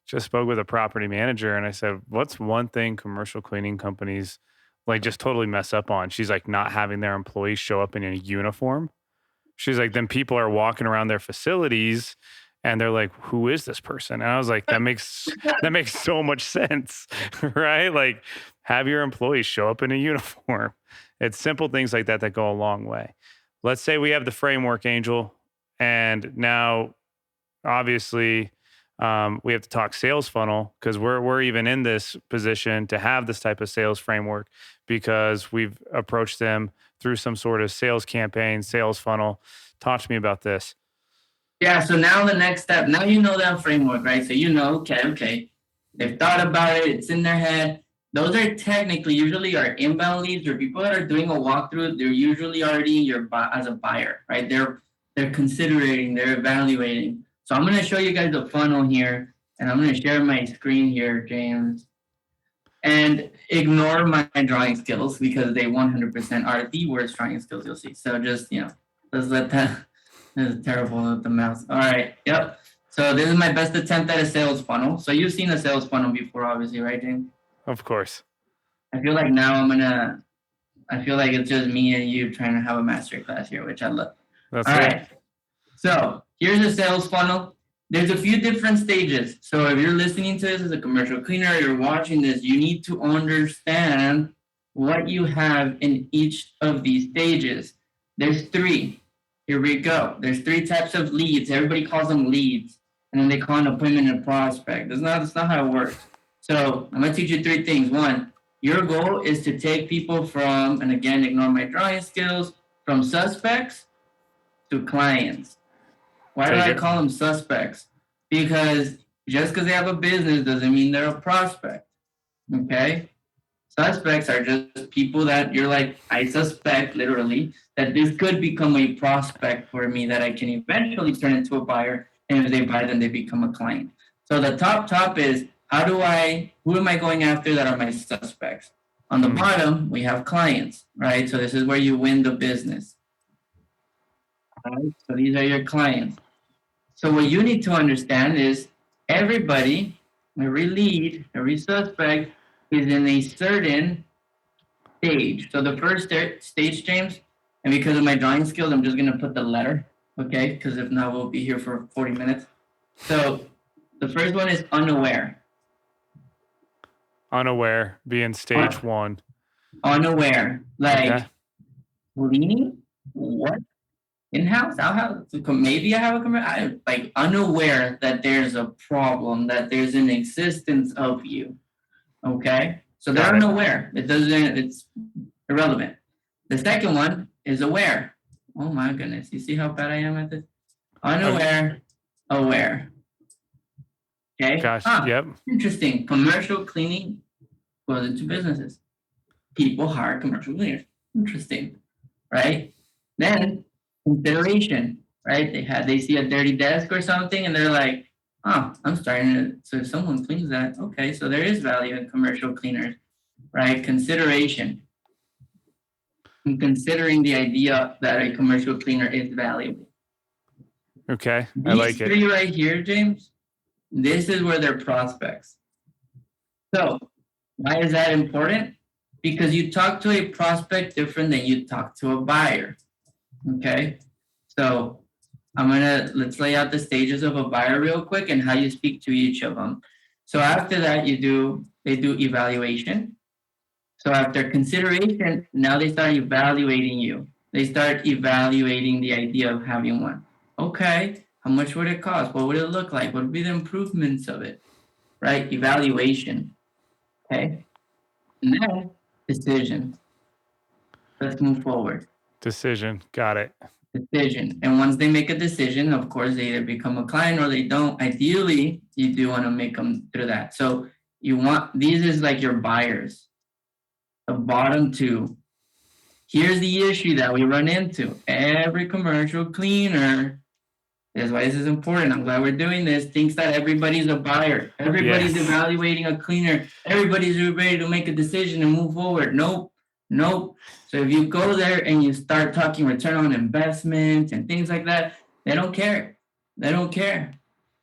just spoke with a property manager and I said, "What's one thing commercial cleaning companies like just totally mess up on?" She's like, "Not having their employees show up in a uniform." She's like, "Then people are walking around their facilities and they're like, 'Who is this person?'" And I was like, that makes so much sense, right? Like, have your employees show up in a uniform. It's simple things like that that go a long way. Let's say we have the framework, Angel, and now obviously we have to talk sales funnel because we're even in this position to have this type of sales framework because we've approached them through some sort of sales campaign, sales funnel. Talk to me about this. Yeah, so now the next step, now you know that framework, right? So you know, okay, they've thought about it, it's in their head. Those are technically usually are inbound leads or people that are doing a walkthrough. They're usually already as a buyer, right? They're considering, they're evaluating. So I'm gonna show you guys a funnel here, and I'm gonna share my screen here, James, and ignore my drawing skills because they 100% are the worst drawing skills you'll see. So just let's let that. This is terrible with the mouse. All right. Yep. So this is my best attempt at a sales funnel. So you've seen a sales funnel before, obviously, right, James? Of course. I feel like now I feel like it's just me and you trying to have a master class here, which I love. That's All it. right. So here's a sales funnel. There's a few different stages. So if you're listening to this as a commercial cleaner, you're watching this, you need to understand what you have in each of these stages. There's three. Here we go. There's three types of leads. Everybody calls them leads, and then they call an appointment a prospect. That's not how it works. So I'm gonna teach you three things. One, your goal is to take people from, and again, ignore my drawing skills, from suspects to clients. Why do I call them suspects? Because just because they have a business doesn't mean they're a prospect. Okay? Suspects are just people that you're like, I suspect literally that this could become a prospect for me that I can eventually turn into a buyer. And if they buy, then they become a client. So the top is who am I going after that are my suspects? On the bottom, we have clients, right? So this is where you win the business. All right? So these are your clients. So what you need to understand is everybody, every lead, every suspect is in a certain stage. So the first stage, James, and because of my drawing skills, I'm just going to put the letter, okay? Because if not, we'll be here for 40 minutes. So the first one is unaware. Unaware being stage one. Unaware. Like, leaning? What? In-house? Outhouse? Maybe I have a like unaware that there's a problem, that there's an existence of you. Okay, so they're unaware. It's irrelevant. The second one is aware. Oh my goodness, you see how bad I am at this? Unaware, aware. Okay. Gosh, yep. Interesting. Commercial cleaning goes into businesses. People hire commercial cleaners. Interesting, right? Then consideration, right? They see a dirty desk or something, and they're like, oh, I'm starting to, so if someone cleans that, okay, so there is value in commercial cleaners, right? Consideration. And considering the idea that a commercial cleaner is valuable. Okay, I like it. These three right here, James, this is where they're prospects. So why is that important? Because you talk to a prospect different than you talk to a buyer, okay? So let's lay out the stages of a buyer real quick and how you speak to each of them. So after that, they do evaluation. So after consideration, now they start evaluating you. They start evaluating the idea of having one. Okay, how much would it cost? What would it look like? What would be the improvements of it? Right? Evaluation. Okay. And then decision. Let's move forward. Decision. Got it. Decision. And once they make a decision, of course, they either become a client or they don't. Ideally, you do want to make them through that. So these is like your buyers. The bottom two. Here's the issue that we run into. Every commercial cleaner, that's why this is important. I'm glad we're doing this. Thinks that everybody's a buyer. Everybody's evaluating a cleaner. Everybody's ready to make a decision and move forward. Nope. So if you go there and you start talking return on investment and things like that, they don't care.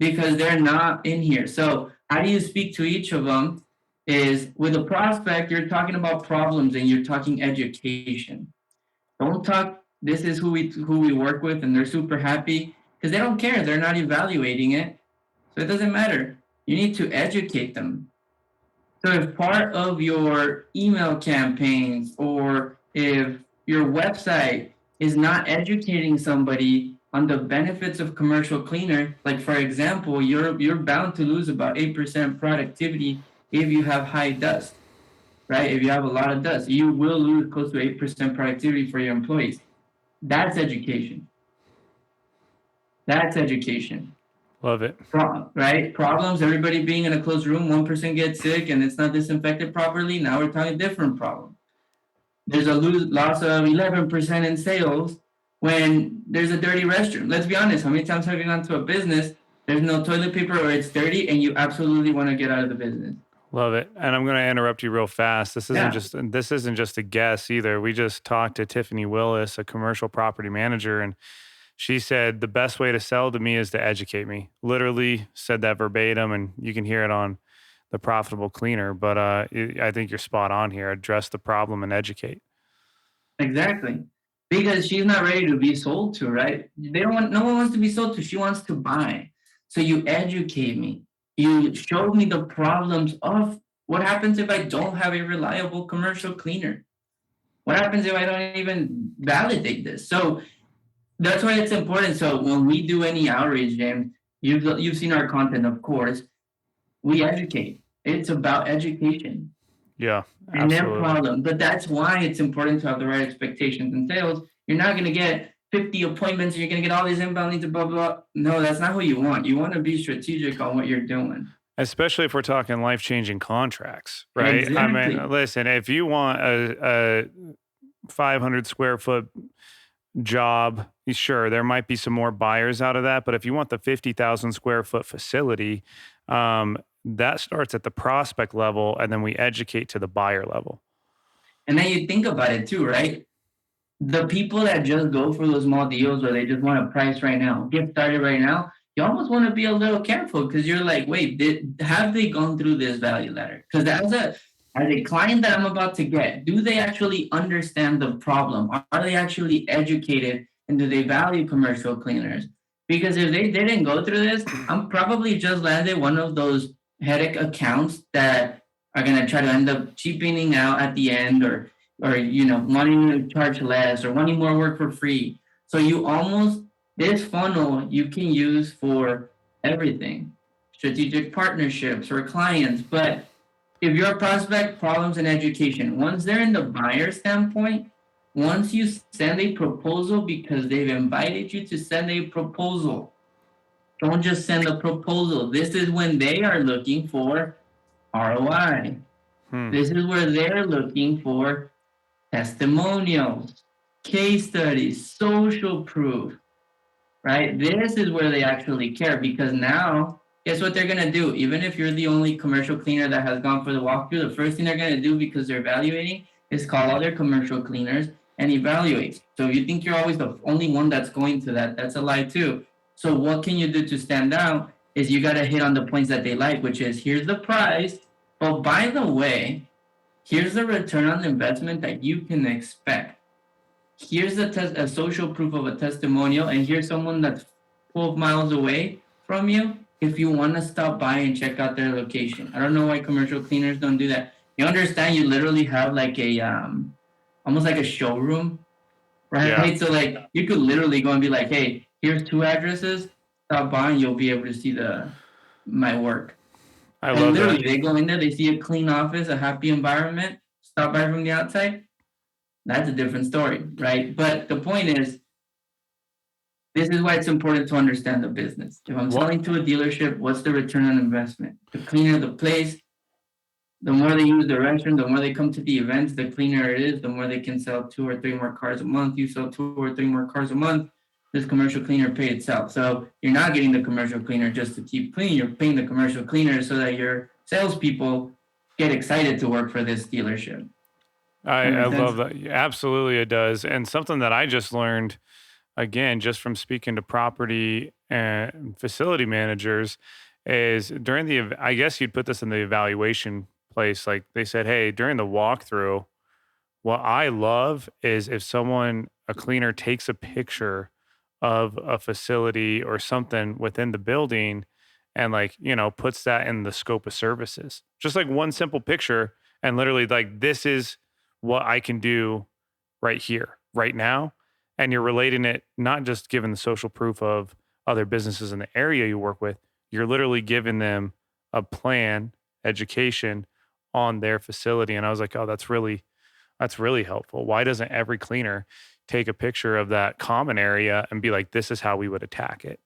because they're not in here. So how do you speak to each of them? Is with a prospect, you're talking about problems and you're talking education. Don't talk, this is who we work with and they're super happy, because they don't care. They're not evaluating it. So it doesn't matter. You need to educate them. So if part of your email campaigns or if your website is not educating somebody on the benefits of commercial cleaner, like for example, you're bound to lose about 8% productivity if you have high dust, right? If you have a lot of dust, you will lose close to 8% productivity for your employees. That's education. That's education. Love it. Right? Problems, everybody being in a closed room, one person gets sick and it's not disinfected properly. Now we're talking different problem. There's a loss of 11% in sales when there's a dirty restroom. Let's be honest. How many times have you gone to a business, there's no toilet paper or it's dirty and you absolutely want to get out of the business? Love it. And I'm going to interrupt you real fast. Yeah, This isn't just a guess either. We just talked to Tiffany Willis, a commercial property manager, and she said the best way to sell to me is to educate me. Literally said that verbatim, and you can hear it on the Profitable Cleaner. But I think you're spot on here. Address the problem and educate. exactly. Because she's not ready to be sold to, right? No one wants to be sold to. She wants to buy. So you educate me. You showed me the problems of what happens if I don't have a reliable commercial cleaner? What happens if I don't even validate this? So that's why it's important. So when we do any outreach, James, you've seen our content, of course. We educate. It's about education Yeah, and their absolutely. problem. But that's why it's important to have the right expectations in sales. You're not going to get 50 appointments. You're going to get all these inbound leads, blah, blah. No, that's not what you want. You want to be strategic on what you're doing. Especially if we're talking life-changing contracts, right? I Exactly. mean, listen, if you want a 500 square foot job, sure, there might be some more buyers out of that. But if you want the 50,000 square foot facility, that starts at the prospect level and then we educate to the buyer level. And then you think about it too, right? The people that just go for those small deals or they just want a price right now, get started right now, you almost want to be a little careful because you're like, wait, have they gone through this value ladder? Because as a client that I'm about to get, do they actually understand the problem? Are they actually educated and do they value commercial cleaners? Because if they didn't go through this, I'm probably just landed one of those headache accounts that are gonna try to end up cheapening out at the end or wanting to charge less or wanting more work for free. So you almost this funnel you can use for everything, strategic partnerships or clients. But if you're a prospect, problems and education, once they're in the buyer standpoint, once you send a proposal because they've invited you to send a proposal, don't just send a proposal. This is when they are looking for ROI. Hmm. This is where they're looking for testimonials, case studies, social proof, right? This is where they actually care because now, guess what they're going to do? Even if you're the only commercial cleaner that has gone for the walkthrough, the first thing they're going to do because they're evaluating is call other commercial cleaners and evaluate. So if you think you're always the only one that's going to that, that's a lie too. So what can you do to stand out is you got to hit on the points that they like, which is here's the price. But by the way, here's the return on investment that you can expect. Here's a social proof of a testimonial, and here's someone that's 12 miles away from you. If you want to stop by and check out their location, I don't know why commercial cleaners don't do that. You understand? You literally have like a almost like a showroom, Yeah, right? So like you could literally go and be like, "Hey, here's two addresses. Stop by, and you'll be able to see my work." I And love literally, that. they go in there, they see a clean office, a happy environment. Stop by from the outside. That's a different story, right? But the point is, this is why it's important to understand the business. If I'm What selling to a dealership, what's the return on investment? The cleaner the place, the more they use the restroom, the more they come to the events, the cleaner it is, the more they can sell 2 or 3 more cars a month. You sell 2 or 3 more cars a month, this commercial cleaner paid itself. So you're not getting the commercial cleaner just to keep clean. You're paying the commercial cleaner so that your salespeople get excited to work for this dealership. That I makes love sense? that. Yeah, absolutely, it does. And something that I just learned, again, just from speaking to property and facility managers, is during I guess you'd put this in the evaluation place. Like they said, hey, during the walkthrough, what I love is if a cleaner takes a picture of a facility or something within the building and like, puts that in the scope of services. Just like one simple picture and literally like this is what I can do right here, right now. And you're relating it not just giving the social proof of other businesses in the area you work with, you're literally giving them a plan, education on their facility. And I was like, oh, that's really helpful. Why doesn't every cleaner take a picture of that common area and be like, this is how we would attack it?